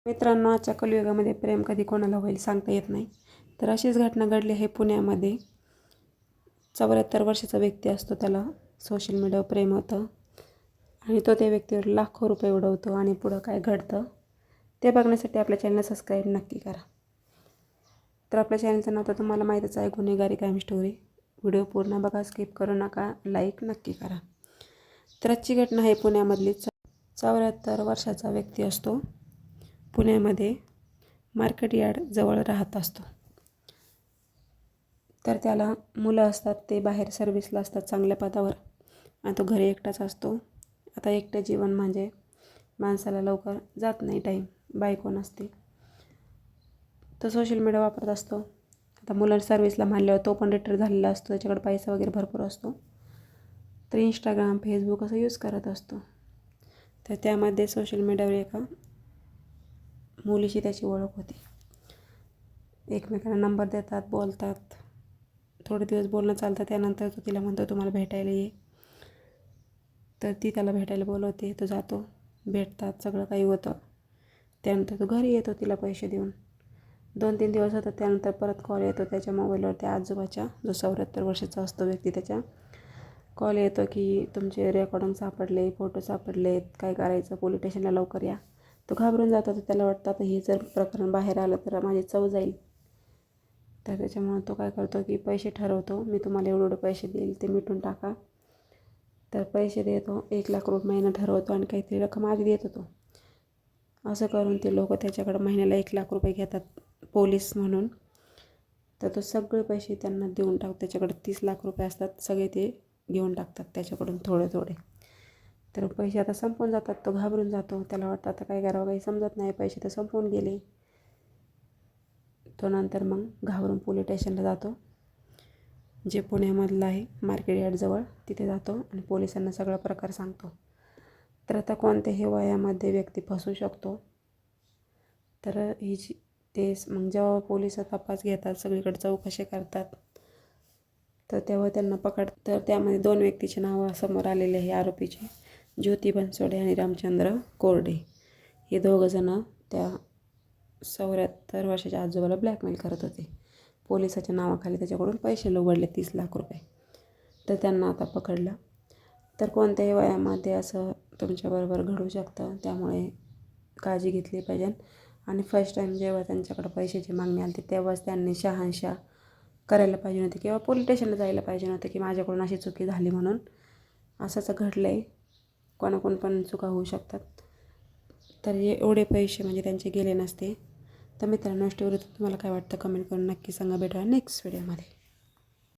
मित्रांनो, आजच्या कलियुगामध्ये प्रेम कधी कोणाला होईल सांगता येत नाही. तर अशीच घटना घडली आहे पुण्यामध्ये. 74 वर्षाचा व्यक्ती असतो, त्याला सोशल मीडियावर प्रेम होतं आणि तो त्या व्यक्तीवर लाखो रुपये उडवतो आणि पुढं काय घडतं ते बघण्यासाठी आपल्या चॅनलला सबस्क्राईब नक्की करा. तर आपल्या चॅनलचं नाव तर तुम्हाला माहीतच आहे, गुन्हेगारी क्राईम स्टोरी. व्हिडिओ पूर्ण बघा, स्किप करू नका, लाईक नक्की करा. तर आजची घटना आहे पुण्यामधली. 74 वर्षाचा व्यक्ती असतो, पुण्यामध्ये मार्केट यार्ड जवळ राहत असतो. तर त्याला मुलं असतात, ते बाहेर सर्व्हिसला असतात चांगल्या पदावर आणि तो घरी एकटाच असतो. आता एकटं जीवन म्हणजे माणसाला लवकर जात नाही टाईम, बायको नसते. तो सोशल मीडिया वापरत असतो. आता मुलं सर्व्हिसला मानल्यावर तो पण रिटायर झालेला असतो, त्याच्याकडे पैसा वगैरे भरपूर असतो. तर इंस्टाग्राम, फेसबुक असं यूज करत असतो. तर त्यामध्ये सोशल मीडियावर एका मुलीशी त्याची ओळख होती. एकमेकांना नंबर देतात, बोलतात. थोडे दिवस बोलणं चालतं, त्यानंतर तो तिला म्हणतो तुम्हाला भेटायला ये. तर ती त्याला भेटायला बोलवते, तो जातो, भेटतात, सगळं काही होतं. त्यानंतर तो घरी येतो तिला पैसे देऊन. 2-3 दिवस होतात, त्यानंतर परत कॉल येतो त्याच्या मोबाईलवर. त्या आजोबाच्या, जो 74 वर्षाचा असतो व्यक्ती, त्याच्या कॉल येतो की तुमचे रेकॉर्डिंग सापडले, फोटो सापडलेत, काय करायचं, पोलीस स्टेशनला लवकर या. तो घाबरून जातो. तर त्याला वाटतं आता हे जर प्रकरण बाहेर आलं तर माझी चव जाईल. तर त्याच्यामुळे तो काय करतो की पैसे ठरवतो, मी तुम्हाला एवढे पैसे देईल, ते मिटून टाका. तर पैसे देतो, 1 लाख रुपये महिना ठरवतो आणि काहीतरी रक्कम आधी देत होतो. असं करून ते लोक त्याच्याकडं महिन्याला 1 लाख रुपये घेतात पोलीस म्हणून. तर तो सगळे पैसे त्यांना देऊन टाकतो. त्याच्याकडे 30 लाख रुपये असतात, सगळे ते घेऊन टाकतात त्याच्याकडून थोडे थोडे. तर पैसे आता संपून जातात. तो घाबरून जातो, त्याला वाटतं आता काय करावं, काही समजत नाही, पैसे तर संपून गेले. तो नंतर मग घाबरून पोलीस स्टेशनला जातो, जे पुण्यामधलं आहे, मार्केट यार्डजवळ. तिथे जातो आणि पोलिसांना सगळा प्रकार सांगतो. तर आता कोणत्याही वयामध्ये व्यक्ती फसू शकतो. तर ही जी ते मग जेव्हा पोलिस तपास घेतात, सगळीकडे चौकशी करतात, तर तेव्हा त्यांना तर त्यामध्ये 2 व्यक्तीचे नावं समोर आलेले आहे आरोपीचे, ज्योती बनसोडे आणि रामचंद्र कोरडे. हे दोघंजणं त्या 74 वर्षाच्या आजोबाला ब्लॅकमेल करत होते. पोलिसाच्या नावाखाली त्याच्याकडून पैसे लुबाडले 30 लाख रुपये. तर त्यांना आता पकडलं. तर कोणत्याही वयामध्ये असं तुमच्याबरोबर घडू शकतं, त्यामुळे काळजी घेतली पाहिजे. आणि फर्स्ट टाईम जेव्हा त्यांच्याकडे पैशाची मागणी आली तेव्हाच त्यांनी शहानिशा करायला पाहिजे नव्हती किंवा पोलीस स्टेशनला जायला पाहिजे नव्हतं की माझ्याकडून अशी चुकी झाली म्हणून. असंच घडलं आहे, कोणाकडून पण चुका होऊ शकतात. तर एवढे पैसे म्हणजे त्यांचे गेले नसते. तर मित्रांनो, स्टोरीतून तुम्हाला काय वाटतं कमेंट करून नक्की सांगा. भेटूया नेक्स्ट व्हिडिओमध्ये.